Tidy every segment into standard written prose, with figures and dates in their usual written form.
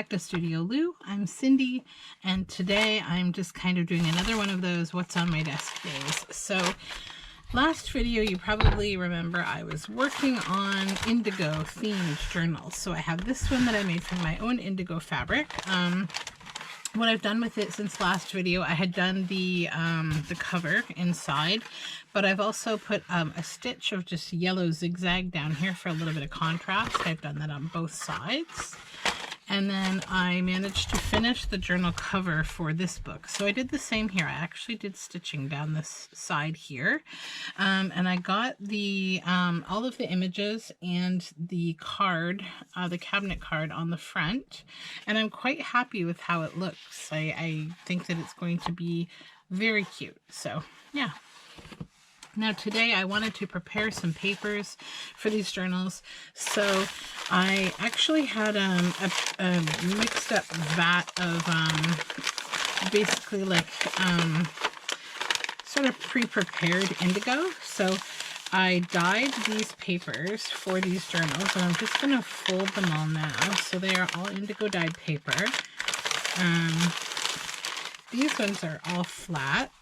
back to Studio Lou. I'm Cindy, and today I'm just kind of doing another one of those what's on my desk days. So last video, you probably remember I was working on Indigo themed journals. So I have this one that I made from my own Indigo fabric. What I've done with it since last video, I had done the cover inside, but I've also put a stitch of just yellow zigzag down here for a little bit of contrast. I've done that on both sides. And then I managed to finish the journal cover for this book. So I did the same here. I actually did stitching down this side here. And I got the all of the images and the card, the cabinet card on the front. And I'm quite happy with how it looks. I think that it's going to be very cute. So yeah. Now today I wanted to prepare some papers for these journals, so I actually had a mixed up vat of basically like sort of pre-prepared indigo. So I dyed these papers for these journals, and I'm just going to fold them all now. So they are all indigo dyed paper. These ones are all flat.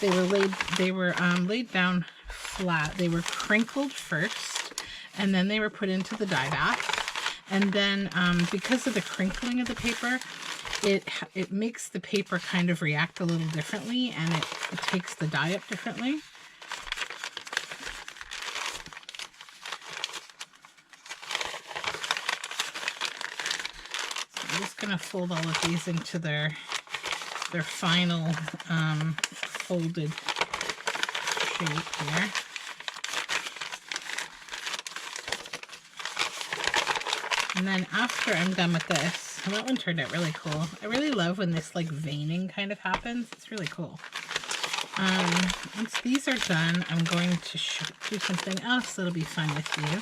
They were laid down flat. They were crinkled first, and then they were put into the dye bath. And then because of the crinkling of the paper, it makes the paper kind of react a little differently, and it takes the dye up differently. So I'm just going to fold all of these into their final folded shape here. And then after I'm done with this, that one turned out really cool. I really love when this like veining kind of happens. It's really cool. Once these are done, I'm going to do something else that'll be fun with you.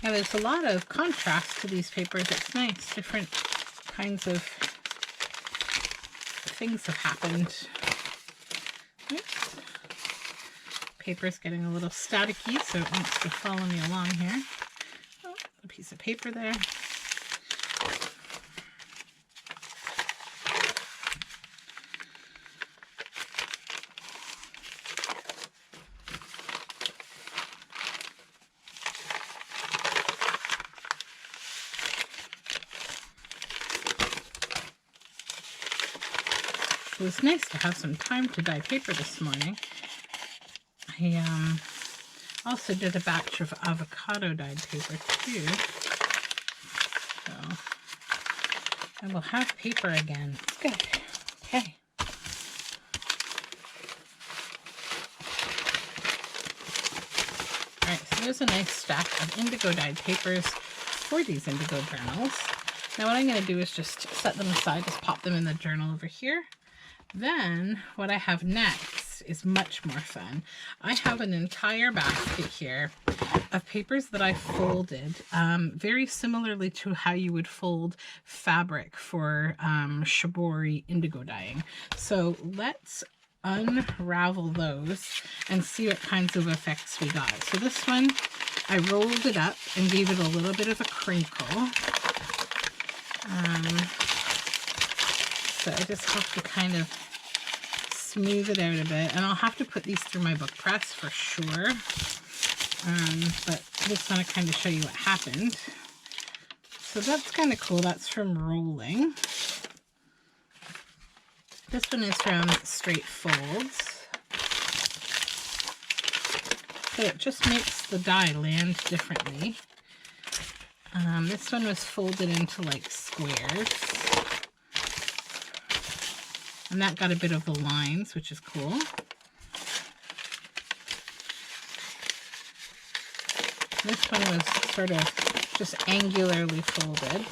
Yeah, there's a lot of contrast to these papers. It's nice. Different kinds of things have happened. Oops. Paper's getting a little staticky, so it wants to follow me along here. Oh, a piece of paper there. It was nice to have some time to dye paper this morning. I also did a batch of avocado dyed paper too. So I will have paper again. It's good. Okay. Alright, so there's a nice stack of indigo dyed papers for these indigo journals. Now what I'm going to do is just set them aside, just pop them in the journal over here. Then what I have next is much more fun. I have an entire basket here of papers that I folded very similarly to how you would fold fabric for shibori indigo dyeing. So let's unravel those and see what kinds of effects we got. So this one, I rolled it up and gave it a little bit of a crinkle. So I just have to kind of smooth it out a bit, and I'll have to put these through my book press for sure. But I just want to kind of show you what happened. So that's kind of cool. That's from rolling. This one is from straight folds. So it just makes the dye land differently. This one was folded into like squares. And that got a bit of the lines, which is cool. This one was sort of just angularly folded.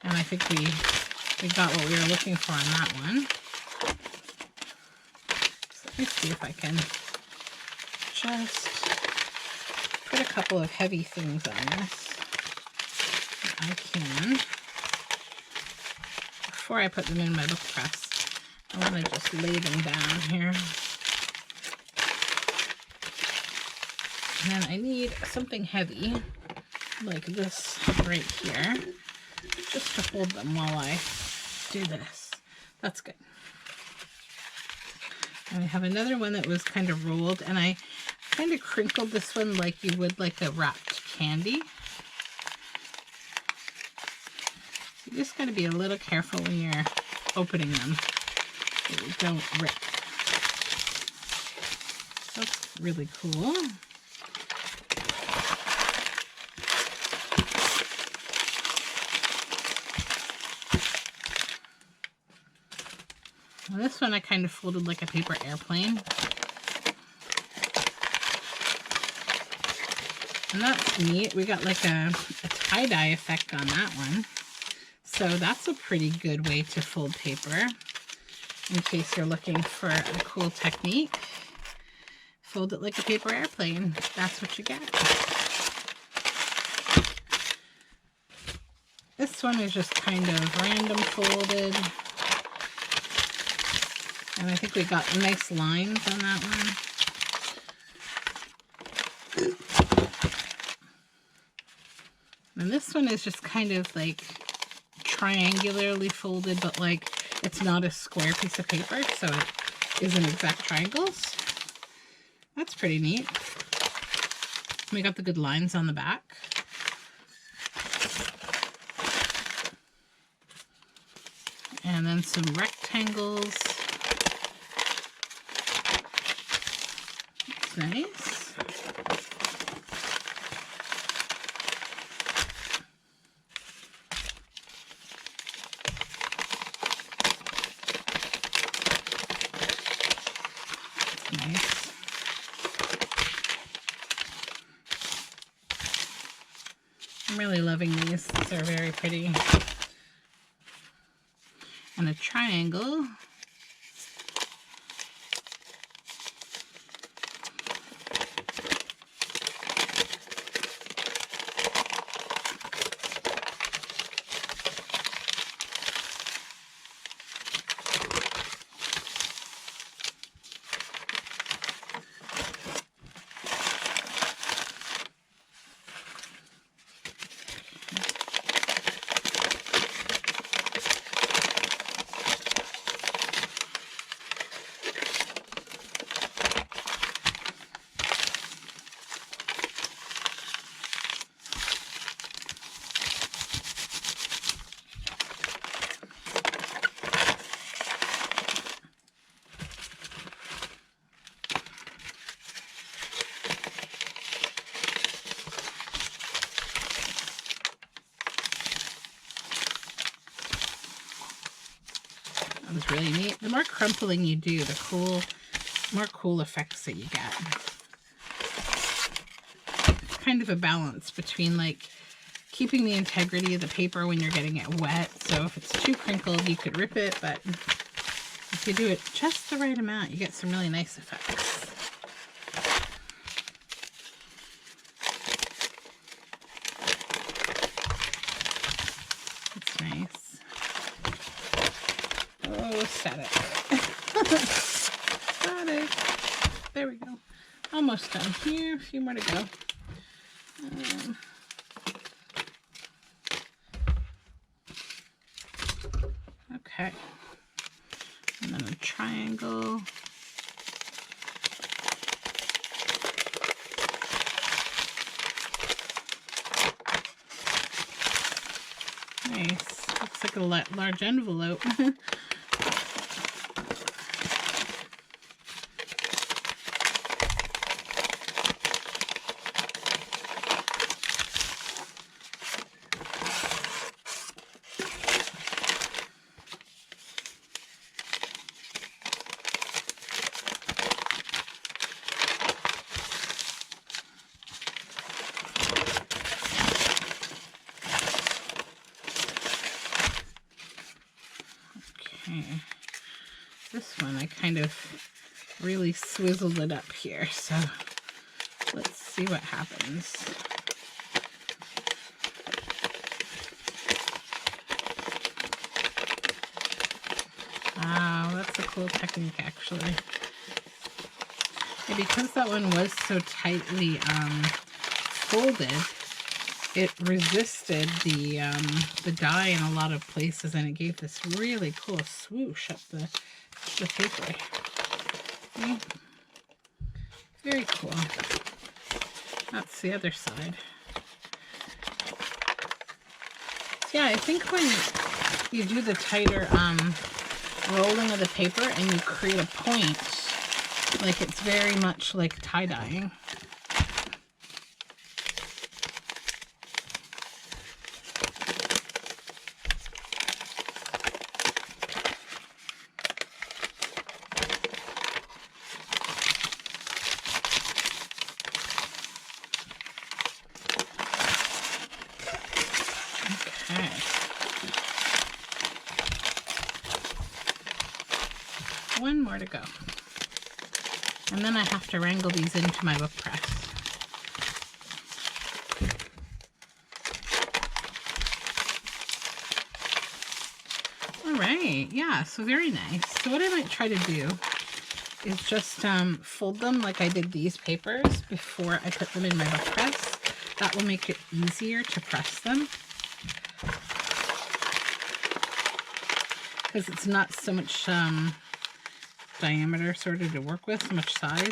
And I think we got what we were looking for on that one. So let me see if I can just put a couple of heavy things on this. I can. Before I put them in my book press. I want to just lay them down here. And then I need something heavy, like this right here, just to hold them while I do this. That's good. And I have another one that was kind of rolled, and I kind of crinkled this one like you would like a wrapped candy. You just got to be a little careful when you're opening them so they don't rip. That's really cool. Well, this one I kind of folded like a paper airplane. And that's neat. We got like a tie-dye effect on that one. So that's a pretty good way to fold paper. In case you're looking for a cool technique, fold it like a paper airplane. That's what you get. This one is just kind of random folded. And I think we got nice lines on that one. And this one is just kind of like triangularly folded, but like it's not a square piece of paper, so it isn't exact triangles. That's pretty neat. We got the good lines on the back. And then some rectangles. That's nice. Nice. I'm really loving these. These are very pretty. And a triangle. That was really neat. The more crumpling you do, the more cool effects that you get. It's kind of a balance between like keeping the integrity of the paper when you're getting it wet. So if it's too crinkled, you could rip it, but if you do it just the right amount, you get some really nice effects. That's nice. Oh, static. Static. There we go. Almost done here. A few more to go. Okay. And then a triangle. Nice. Looks like a large envelope. This one I kind of really swizzled it up here, so let's see what happens. Wow, that's a cool technique, actually. And because that one was so tightly folded, it resisted the dye in a lot of places, and it gave this really cool swoosh up the paper. Okay. Very cool. That's the other side. So yeah, I think when you do the tighter rolling of the paper and you create a point, like it's very much like tie-dyeing. Okay. One more to go. And then I have to wrangle these into my book press. All right, yeah, so very nice. So what I might try to do is just fold them like I did these papers before I put them in my book press. That will make it easier to press them, because it's not so much diameter sort of to work with, so much size.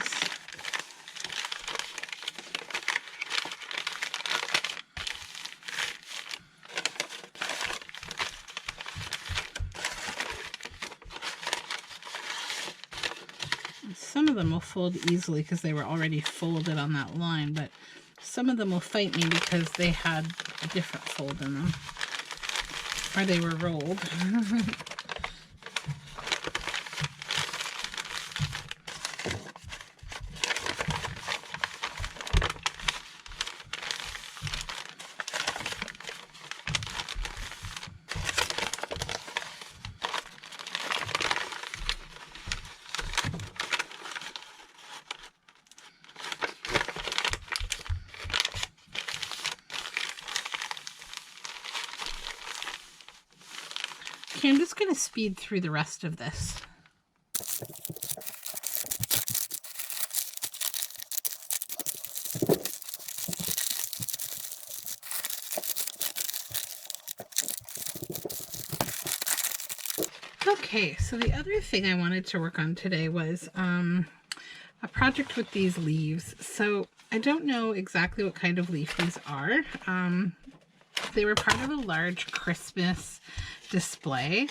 Some of them will fold easily because they were already folded on that line, but some of them will fight me because they had a different fold in them, or they were rolled. Okay, I'm just going to speed through the rest of this. Okay, so the other thing I wanted to work on today was a project with these leaves. So I don't know exactly what kind of leaf these are. They were part of a large Christmas display,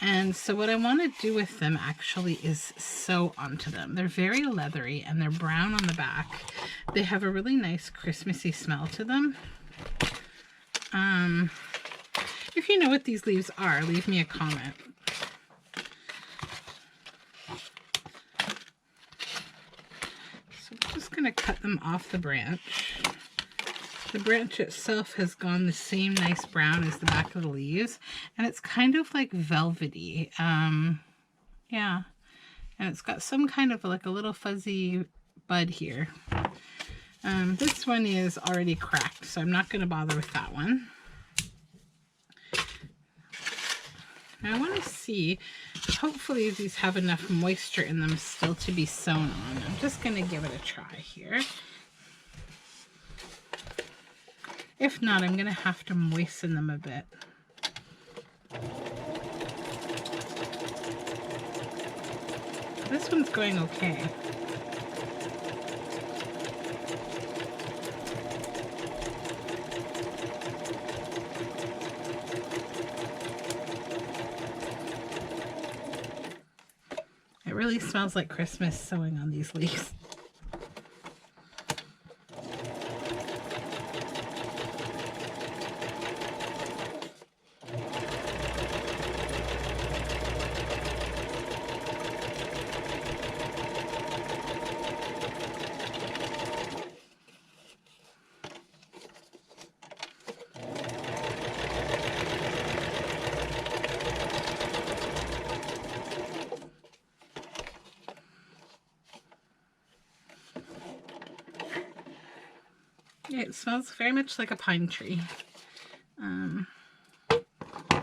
and so what I want to do with them actually is sew onto them. They're very leathery and they're brown on the back. They have a really nice Christmassy smell to them. If you know what these leaves are, leave me a comment. So I'm just going to cut them off the branch. The branch itself has gone the same nice brown as the back of the leaves, and it's kind of like velvety. Yeah, and it's got some kind of like a little fuzzy bud here. This one is already cracked, so I'm not going to bother with that one. Now I want to see, hopefully these have enough moisture in them still to be sewn on. I'm just going to give it a try here. If not, I'm going to have to moisten them a bit. This one's going okay. It really smells like Christmas sewing on these leaves. It smells very much like a pine tree. I'll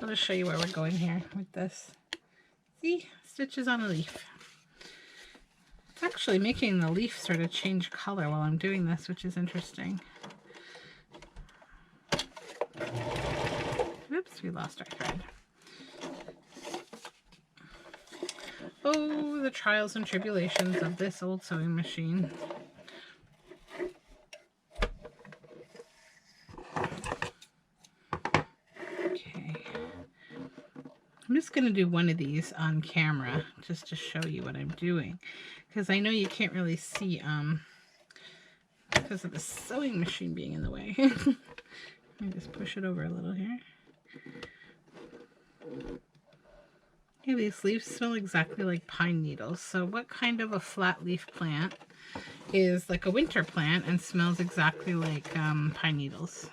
just show you where we're going here with this. See? stitches on a leaf. It's actually making the leaf sort of change color while I'm doing this, which is interesting. Oops, we lost our thread. Oh, the trials and tribulations of this old sewing machine. Okay. I'm just going to do one of these on camera just to show you what I'm doing, because I know you can't really see because of the sewing machine being in the way. Let me just push it over a little here. Okay, these leaves smell exactly like pine needles. So what kind of a flat leaf plant is like a winter plant and smells exactly like pine needles?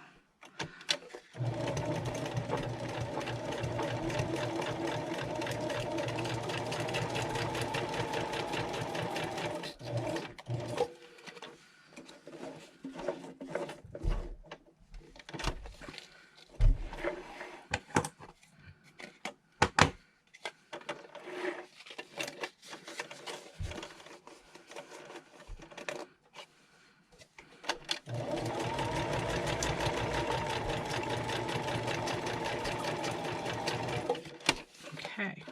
Okay.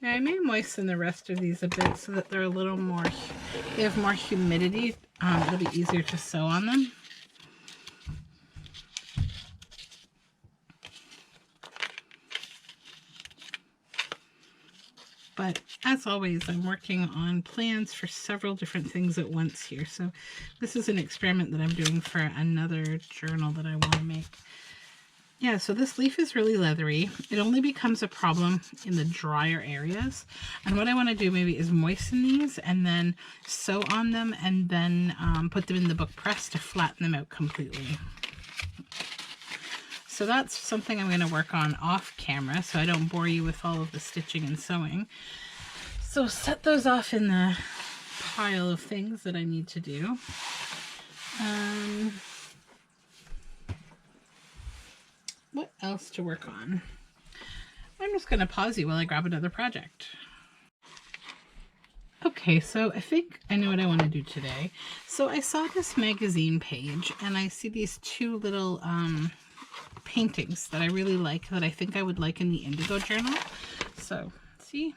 Now I may moisten the rest of these a bit so that they're a little more, they have more humidity. It'll be easier to sew on them. But as always, I'm working on plans for several different things at once here. So this is an experiment that I'm doing for another journal that I want to make. Yeah, so this leaf is really leathery. It only becomes a problem in the drier areas. And what I want to do maybe is moisten these and then sew on them and then put them in the book press to flatten them out completely. So that's something I'm going to work on off camera so I don't bore you with all of the stitching and sewing. So set those off in the pile of things that I need to do. What else to work on? I'm just going to pause you while I grab another project. Okay, so I think I know what I want to do today. So I saw this magazine page and I see these two little paintings that I really like that I think I would like in the Indigo journal. So, see?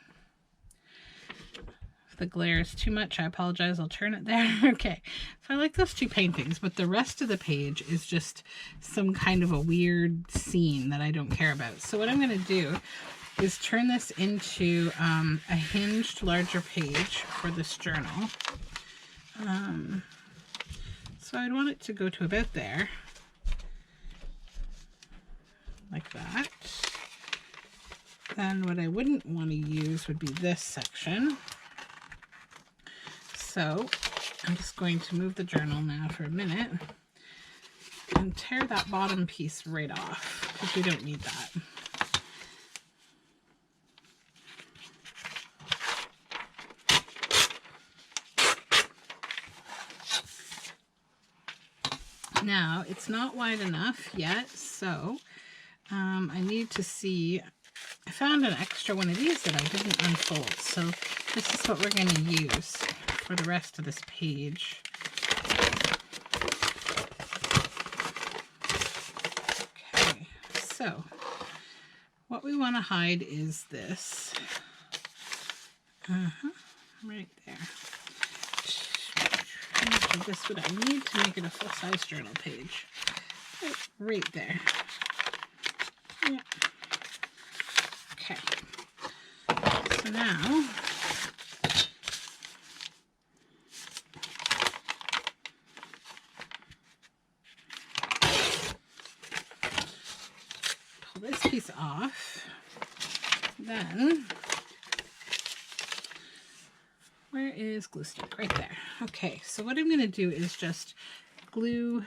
If the glare is too much, I apologize. I'll turn it there. Okay, so I like those two paintings, but the rest of the page is just some kind of a weird scene that I don't care about. So what I'm going to do is turn this into a hinged larger page for this journal. So I'd want it to go to about there. Like that. Then what I wouldn't want to use would be this section. So I'm just going to move the journal now for a minute and tear that bottom piece right off because we don't need that. Now it's not wide enough yet, so I need to see, I found an extra one of these that I didn't unfold, so this is what we're going to use for the rest of this page. Okay, so what we want to hide is this. Right there. This what I need to make it a full-size journal page. Right there. Yeah. Okay. So now pull this piece off. Then where is glue stick? Right there. Okay, so what I'm going to do is just glue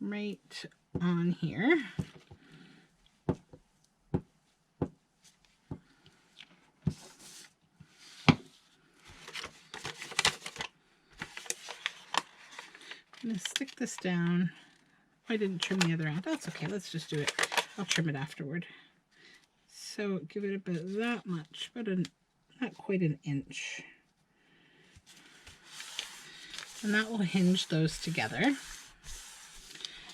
right on here. I'm going to stick this down. I didn't trim the other end. That's okay. Let's just do it. I'll trim it afterward. So give it about that much, but not quite an inch. And that will hinge those together.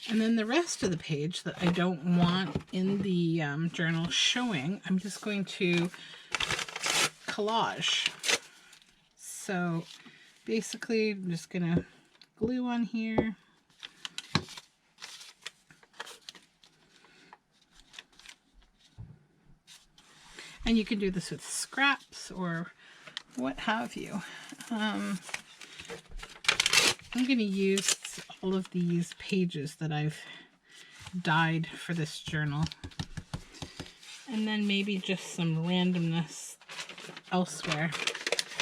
And then the rest of the page that I don't want in the journal showing, I'm just going to collage. So basically, I'm just going to glue on here. And you can do this with scraps or what have you. I'm going to use all of these pages that I've dyed for this journal. And then maybe just some randomness elsewhere.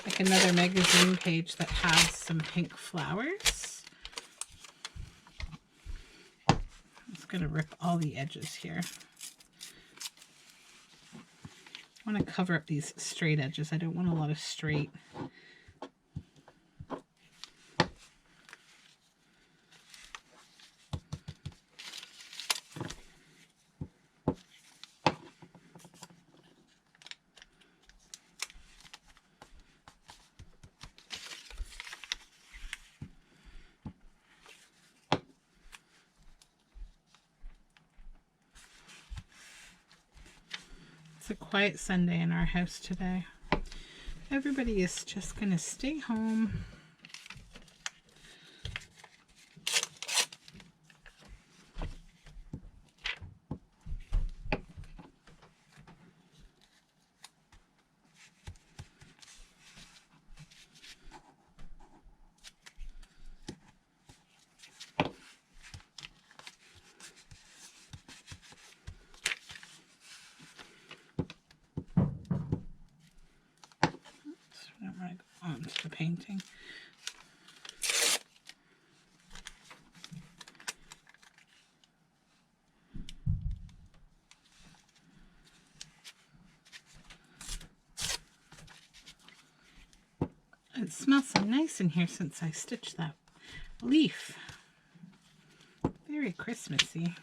Like another magazine page that has some pink flowers. I'm just going to rip all the edges here. I want to cover up these straight edges. I don't want a lot of straight. It's a quiet Sunday in our house today. Everybody is just going to stay home. Onto the painting. It smells so nice in here since I stitched that leaf. Very Christmassy.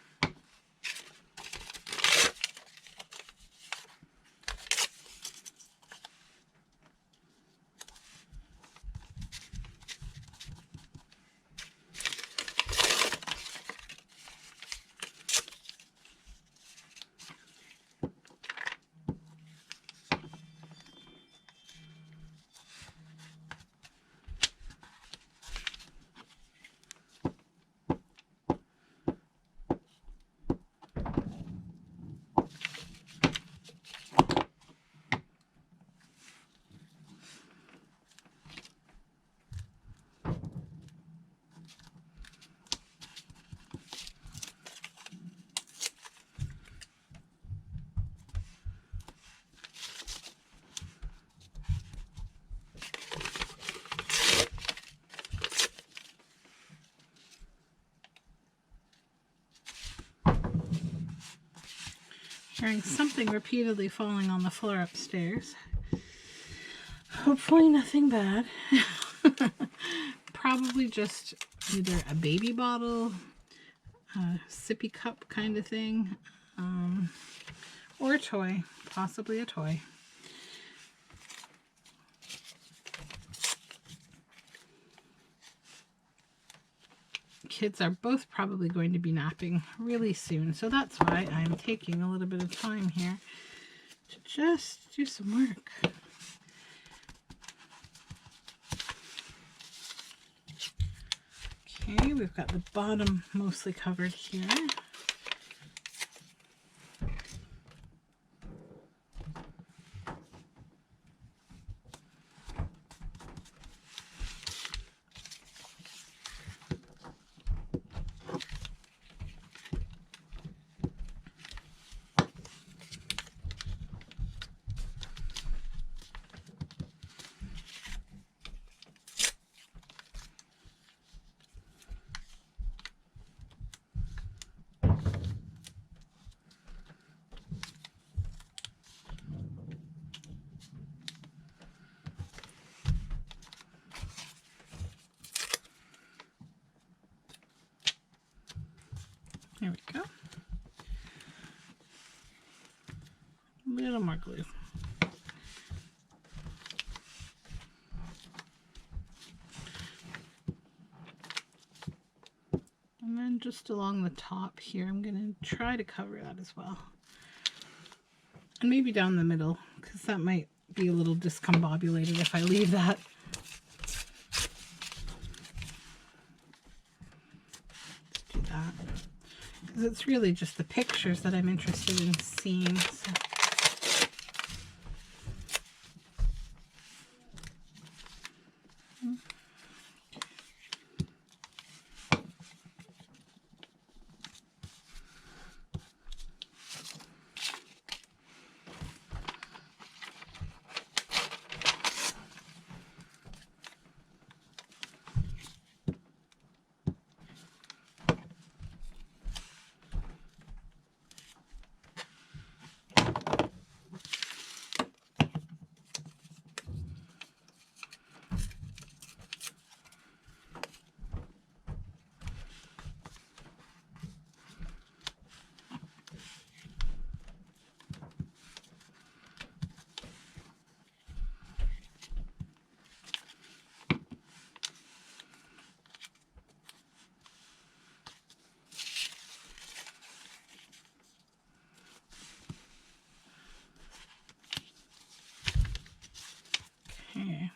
Hearing something repeatedly falling on the floor upstairs. Hopefully nothing bad. Probably just either a baby bottle, a sippy cup kind of thing, or a toy, possibly a toy. Kids are both probably going to be napping really soon, so that's why I'm taking a little bit of time here to just do some work. Okay, we've got the bottom mostly covered here. There we go. little more glue. And then just along the top here, I'm going to try to cover that as well. And maybe down the middle, because that might be a little discombobulated if I leave that. Let's do that. Because it's really just the pictures that I'm interested in seeing. So. Okay.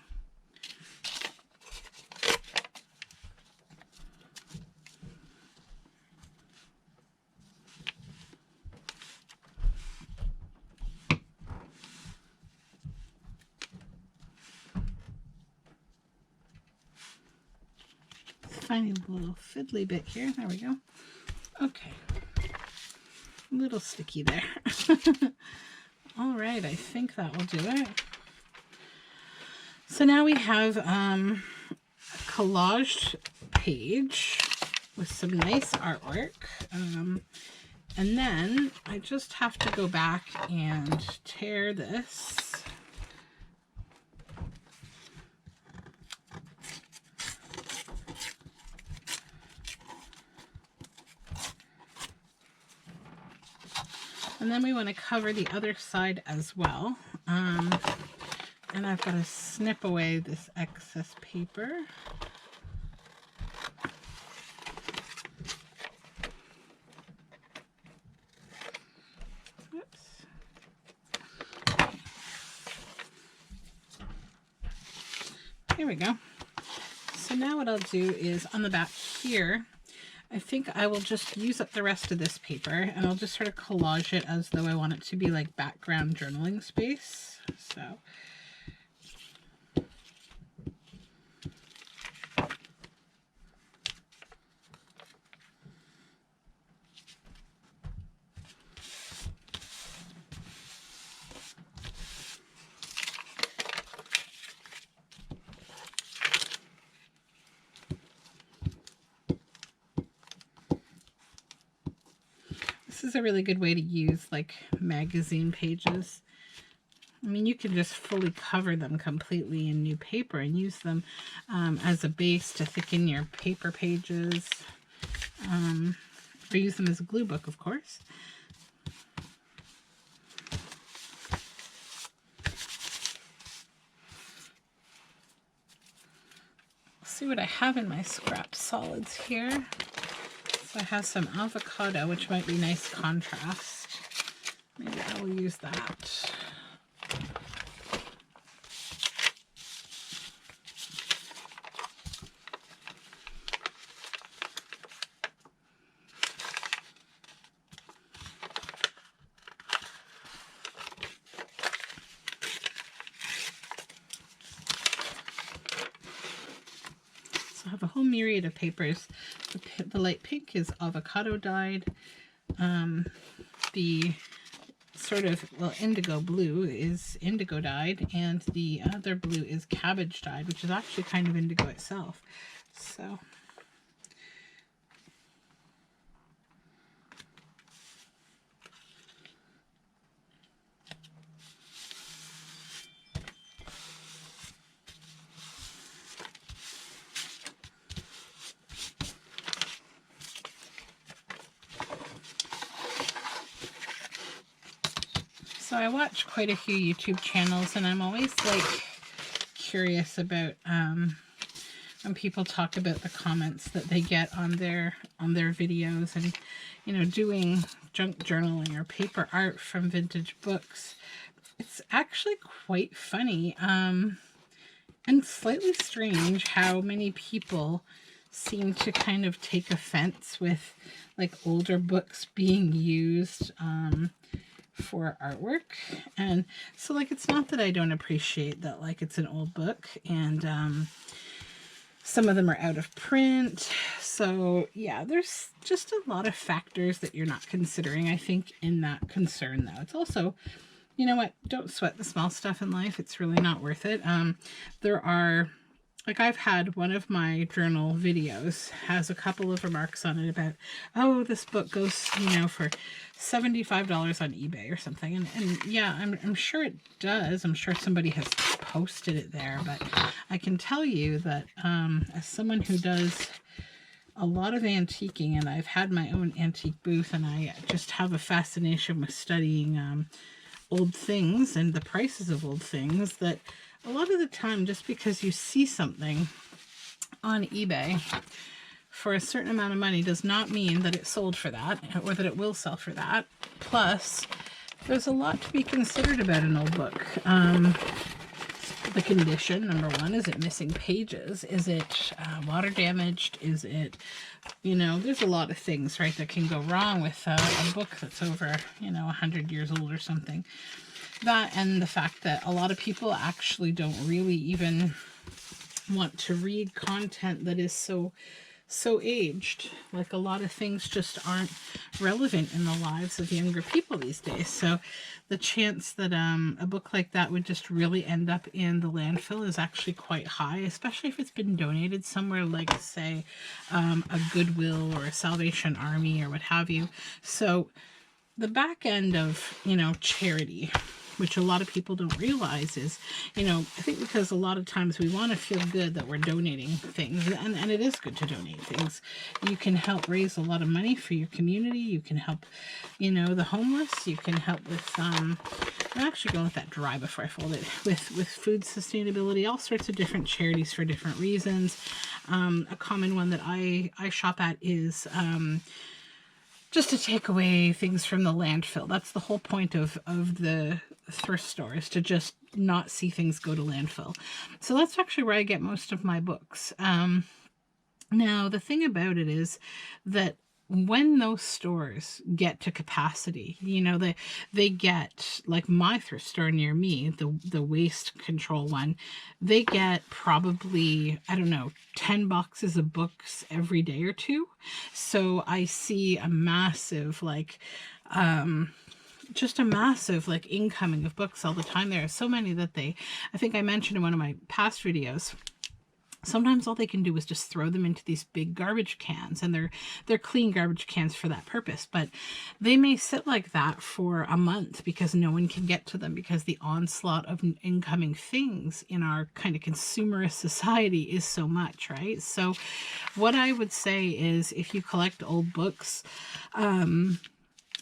Tiny little fiddly bit here. There we go. Okay. A little sticky there. All right, I think that will do it. So now we have a collaged page with some nice artwork. And then I just have to go back and tear this. And then we want to cover the other side as well. And I've got to snip away this excess paper. Oops. Here we go. So now what I'll do is on the back here, I think I will just use up the rest of this paper and I'll just sort of collage it as though I want it to be like background journaling space. This is a really good way to use like magazine pages. I mean, you can just fully cover them completely in new paper and use them as a base to thicken your paper pages, or use them as a glue book, of course. Let's see what I have in my scrap solids here. So I have some avocado, which might be nice contrast. Maybe I will use that. So I have a whole myriad of papers. The light pink is avocado dyed. The sort of, well, indigo blue is indigo dyed, and the other blue is cabbage dyed, which is actually kind of indigo itself. So So I watch quite a few YouTube channels, and I'm always like curious about when people talk about the comments that they get on their videos, and you know, doing junk journaling or paper art from vintage books. It's actually quite funny and slightly strange how many people seem to kind of take offense with like older books being used for artwork. And so like, it's not that I don't appreciate that like it's an old book, and some of them are out of print. So yeah, there's just a lot of factors that you're not considering, I think, in that concern though. It's also, you know what, don't sweat the small stuff in life. It's really not worth it. There are, like, I've had one of my journal videos has a couple of remarks on it about, oh, this book goes, you know, for $75 on eBay or something. And yeah, I'm sure it does. I'm sure somebody has posted it there, but I can tell you that as someone who does a lot of antiquing, and I've had my own antique booth, and I just have a fascination with studying old things and the prices of old things, that a lot of the time, just because you see something on eBay for a certain amount of money does not mean that it sold for that, or that it will sell for that. Plus, there's a lot to be considered about an old book. The condition, number one. Is it missing pages? Is it water damaged? Is it, you know, there's a lot of things, right, that can go wrong with a book that's over, you know, 100 years old or something. That, and the fact that a lot of people actually don't really even want to read content that is so aged. Like, a lot of things just aren't relevant in the lives of younger people these days. So the chance that a book like that would just really end up in the landfill is actually quite high, especially if it's been donated somewhere like, say, a Goodwill or a Salvation Army or what have you. So the back end of, you know, charity, which a lot of people don't realize, is, you know, I think because a lot of times we want to feel good that we're donating things, and it is good to donate things. You can help raise a lot of money for your community. You can help, you know, the homeless. You can help with, I'm actually going with that dry before I fold it, with food sustainability, all sorts of different charities for different reasons. A common one that I shop at is, just to take away things from the landfill. That's the whole point of the thrift store, is to just not see things go to landfill. So that's actually where I get most of my books. Now, the thing about it is that when those stores get to capacity, you know, they get, like my thrift store near me, the waste control one, they get probably, I don't know, 10 boxes of books every day or two. So I see a massive, like, just a massive, like, incoming of books all the time. There are so many that I think I mentioned in one of my past videos, sometimes all they can do is just throw them into these big garbage cans, and they're clean garbage cans for that purpose, but they may sit like that for a month because no one can get to them, because the onslaught of incoming things in our kind of consumerist society is so much, right? So what I would say is, if you collect old books,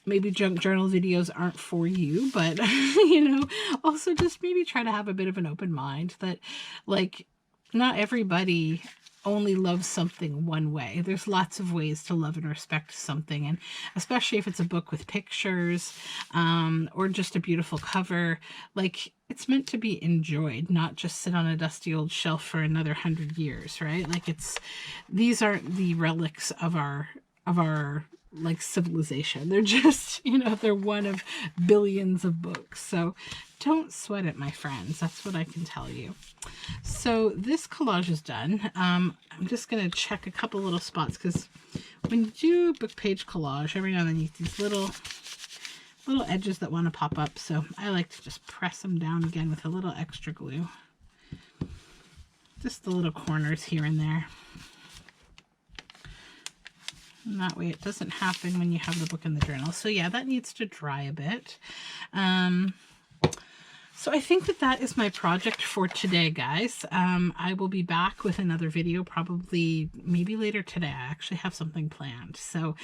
maybe junk journal videos aren't for you, but you know, also just maybe try to have a bit of an open mind that, like, not everybody only loves something one way. There's lots of ways to love and respect something, and especially if it's a book with pictures, or just a beautiful cover, like, it's meant to be enjoyed, not just sit on a dusty old shelf for another 100 years, right? Like, these aren't the relics of our like civilization. They're just, you know, they're one of billions of books. So don't sweat it, my friends. That's what I can tell you. So this collage is done. I'm just going to check a couple little spots, because when you do book page collage, every now and then you get these little edges that want to pop up. So I like to just press them down again with a little extra glue. Just the little corners here and there. And that way it doesn't happen when you have the book in the journal. So yeah, that needs to dry a bit. So I think that is my project for today, guys. I will be back with another video, probably maybe later today. I actually have something planned. So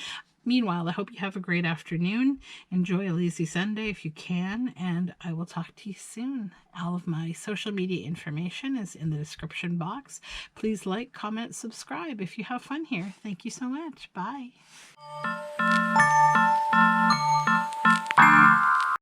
Meanwhile, I hope you have a great afternoon. Enjoy a lazy Sunday if you can, and I will talk to you soon. All of my social media information is in the description box. Please like, comment, subscribe if you have fun here. Thank you so much. Bye.